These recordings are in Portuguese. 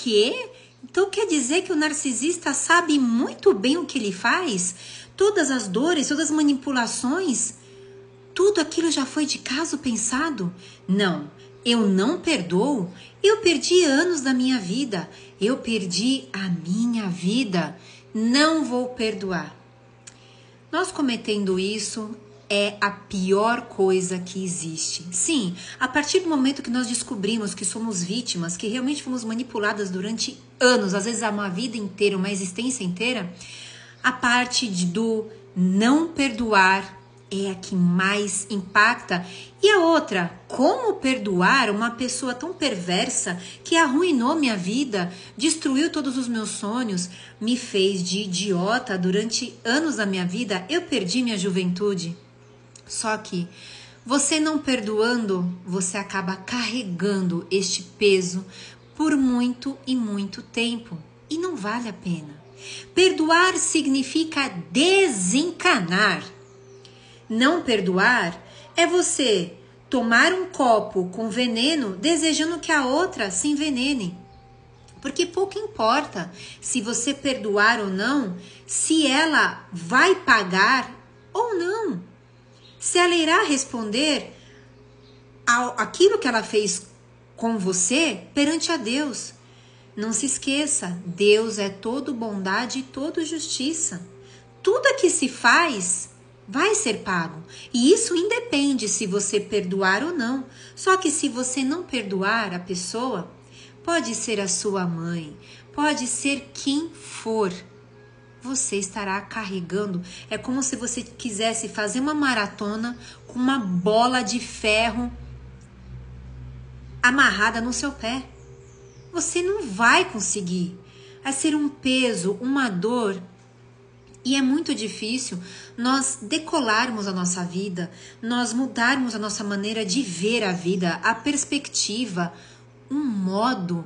quê? Então quer dizer que o narcisista sabe muito bem o que ele faz? Todas as dores, todas as manipulações, tudo aquilo já foi de caso pensado? Não, eu não perdoo. Eu perdi anos da minha vida. Eu perdi a minha vida. Não vou perdoar. Nós cometendo isso é a pior coisa que existe. Sim, a partir do momento que nós descobrimos que somos vítimas, que realmente fomos manipuladas durante anos, às vezes uma vida inteira, uma existência inteira, a parte do não perdoar é a que mais impacta. E a outra, como perdoar uma pessoa tão perversa que arruinou minha vida, destruiu todos os meus sonhos, me fez de idiota durante anos da minha vida, eu perdi minha juventude. Só que você não perdoando, você acaba carregando este peso por muito e muito tempo. E não vale a pena. Perdoar significa desencanar. Não perdoar é você tomar um copo com veneno desejando que a outra se envenene. Porque pouco importa se você perdoar ou não, se ela vai pagar ou não. Se ela irá responder aquilo que ela fez com você perante a Deus. Não se esqueça, Deus é todo bondade e todo justiça. Tudo que se faz vai ser pago. E isso independe se você perdoar ou não. Só que se você não perdoar a pessoa, pode ser a sua mãe, pode ser quem for, você estará carregando. É como se você quisesse fazer uma maratona com uma bola de ferro amarrada no seu pé. Você não vai conseguir. Vai ser um peso, uma dor. E é muito difícil nós decolarmos a nossa vida, nós mudarmos a nossa maneira de ver a vida, a perspectiva, um modo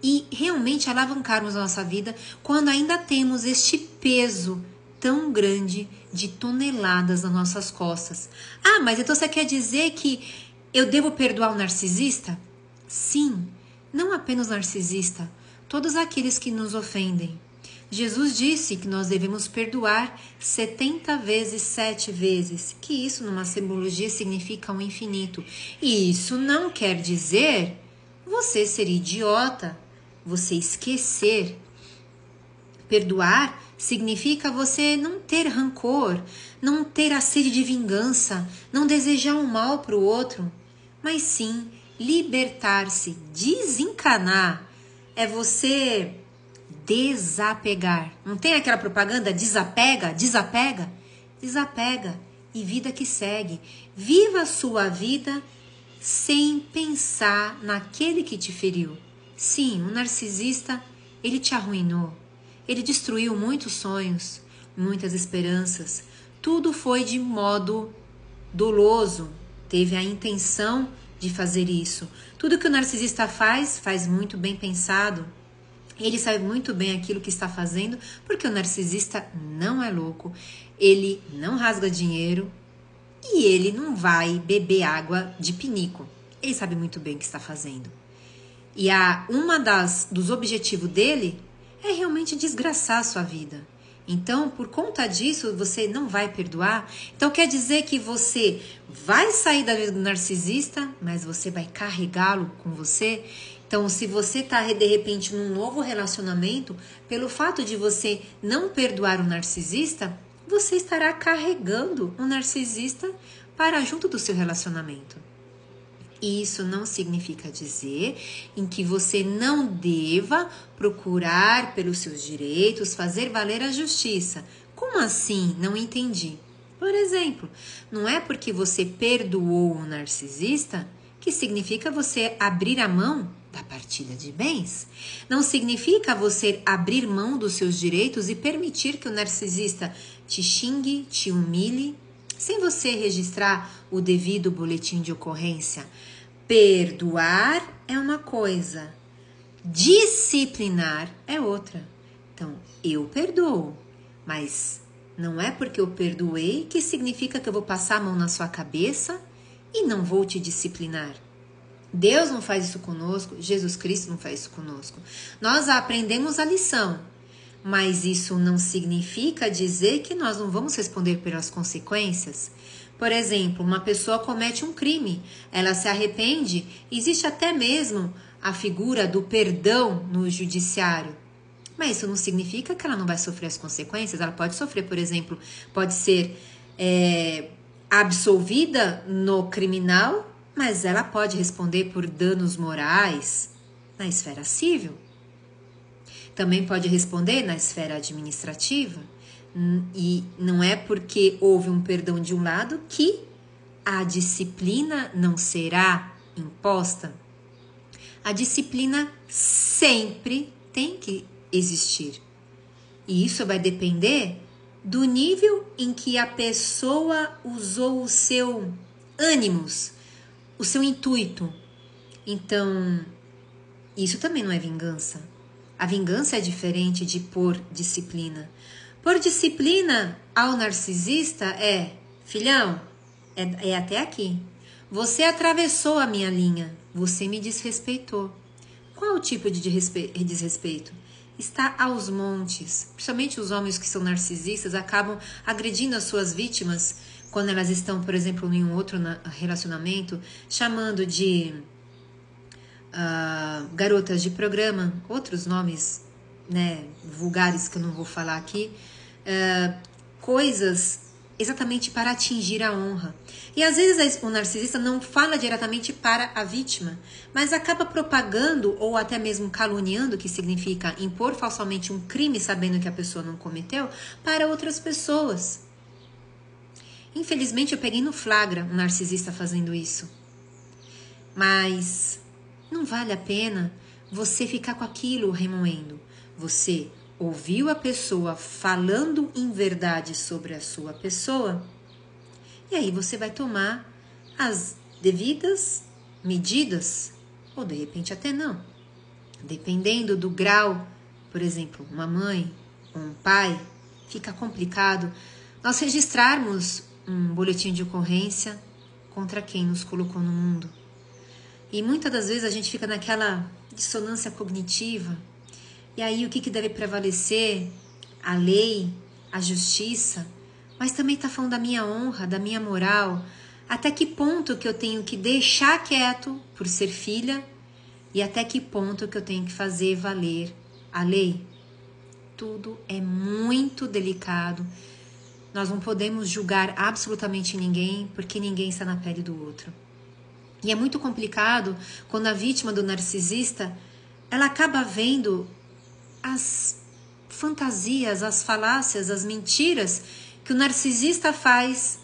e realmente alavancarmos a nossa vida quando ainda temos este peso tão grande de toneladas nas nossas costas. Ah, mas então você quer dizer que eu devo perdoar o narcisista? Sim, não apenas o narcisista, todos aqueles que nos ofendem. Jesus disse que nós devemos perdoar 70 vezes, 7 vezes, que isso numa simbologia significa um infinito. E isso não quer dizer você ser idiota, você esquecer. Perdoar significa você não ter rancor, não ter a sede de vingança, não desejar um mal para o outro, mas sim libertar-se, desencanar. É você desapegar. Não tem aquela propaganda desapega, desapega? Desapega e vida que segue. Viva a sua vida sem pensar naquele que te feriu. Sim, o narcisista, ele te arruinou. Ele destruiu muitos sonhos, muitas esperanças. Tudo foi de modo doloso. Teve a intenção de fazer isso. Tudo que o narcisista faz, faz muito bem pensado. Ele sabe muito bem aquilo que está fazendo, porque o narcisista não é louco. Ele não rasga dinheiro e ele não vai beber água de pinico. Ele sabe muito bem o que está fazendo. E dos objetivos dele é realmente desgraçar a sua vida. Então, por conta disso, você não vai perdoar. Então, quer dizer que você vai sair da vida do narcisista, mas você vai carregá-lo com você. Então, se você está, de repente, num novo relacionamento, pelo fato de você não perdoar o narcisista, você estará carregando o narcisista para junto do seu relacionamento. Isso não significa dizer em que você não deva procurar pelos seus direitos, fazer valer a justiça. Como assim? Não entendi. Por exemplo, não é porque você perdoou o narcisista que significa você abrir a mão da partilha de bens. Não significa você abrir mão dos seus direitos e permitir que o narcisista te xingue, te humilhe, sem você registrar o devido boletim de ocorrência. Perdoar é uma coisa, disciplinar é outra. Então, eu perdoo, mas não é porque eu perdoei que significa que eu vou passar a mão na sua cabeça e não vou te disciplinar. Deus não faz isso conosco, Jesus Cristo não faz isso conosco. Nós aprendemos a lição, mas isso não significa dizer que nós não vamos responder pelas consequências. Por exemplo, uma pessoa comete um crime, ela se arrepende, existe até mesmo a figura do perdão no judiciário. Mas isso não significa que ela não vai sofrer as consequências. Ela pode sofrer, por exemplo, pode ser absolvida no criminal, mas ela pode responder por danos morais na esfera civil. Também pode responder na esfera administrativa. E não é porque houve um perdão de um lado que a disciplina não será imposta. A disciplina sempre tem que existir. E isso vai depender do nível em que a pessoa usou o seu ânimos, o seu intuito. Então, isso também não é vingança. A vingança é diferente de pôr disciplina. Pôr disciplina ao narcisista filhão, é até aqui. Você atravessou a minha linha, você me desrespeitou. Qual o tipo de desrespeito? Está aos montes. Principalmente os homens que são narcisistas acabam agredindo as suas vítimas quando elas estão, por exemplo, em um outro relacionamento, chamando de garotas de programa, outros nomes, né, vulgares que eu não vou falar aqui, coisas exatamente para atingir a honra. E às vezes o narcisista não fala diretamente para a vítima, mas acaba propagando ou até mesmo caluniando, que significa impor falsamente um crime sabendo que a pessoa não cometeu, para outras pessoas. Infelizmente eu peguei no flagra um narcisista fazendo isso. Mas não vale a pena você ficar com aquilo remoendo. Você ouviu a pessoa falando em verdade sobre a sua pessoa, e aí você vai tomar as devidas medidas, ou de repente até não. Dependendo do grau, por exemplo, uma mãe ou um pai, fica complicado nós registrarmos um boletim de ocorrência contra quem nos colocou no mundo. E muitas das vezes a gente fica naquela dissonância cognitiva. E aí o que deve prevalecer? A lei, a justiça, mas também está falando da minha honra, da minha moral. Até que ponto que eu tenho que deixar quieto por ser filha e até que ponto que eu tenho que fazer valer a lei. Tudo é muito delicado. Nós não podemos julgar absolutamente ninguém porque ninguém está na pele do outro. E é muito complicado quando a vítima do narcisista, ela acaba vendo as fantasias, as falácias, as mentiras que o narcisista faz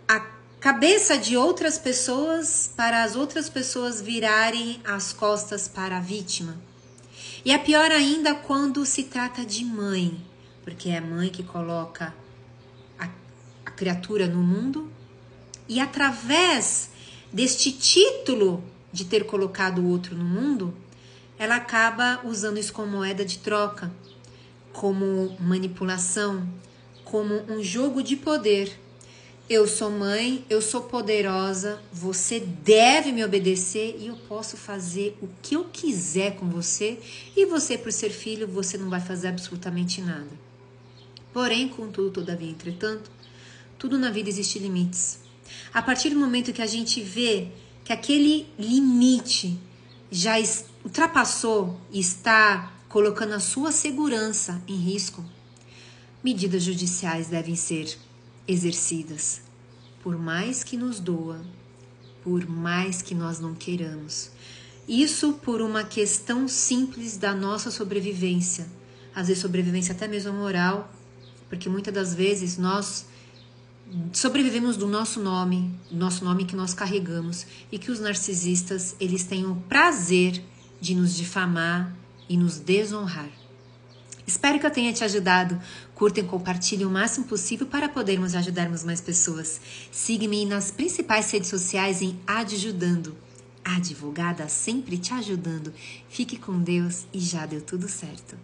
à cabeça de outras pessoas para as outras pessoas virarem as costas para a vítima. E é pior ainda quando se trata de mãe, porque é a mãe que coloca a criatura no mundo e através deste título de ter colocado o outro no mundo, ela acaba usando isso como moeda de troca, como manipulação, como um jogo de poder. Eu sou mãe, eu sou poderosa, você deve me obedecer e eu posso fazer o que eu quiser com você e você, por ser filho, você não vai fazer absolutamente nada. Porém, contudo, todavia, entretanto, tudo na vida existe limites. A partir do momento que a gente vê que aquele limite já ultrapassou e está colocando a sua segurança em risco, medidas judiciais devem ser exercidas, por mais que nos doa, por mais que nós não queiramos. Isso por uma questão simples da nossa sobrevivência, às vezes sobrevivência até mesmo moral, porque muitas das vezes nós sobrevivemos do nosso nome que nós carregamos, e que os narcisistas, eles têm o prazer de nos difamar e nos desonrar. Espero que eu tenha te ajudado. Curta e compartilhe o máximo possível para podermos ajudarmos mais pessoas. Siga-me nas principais redes sociais em Adjudando. A advogada sempre te ajudando. Fique com Deus e já deu tudo certo.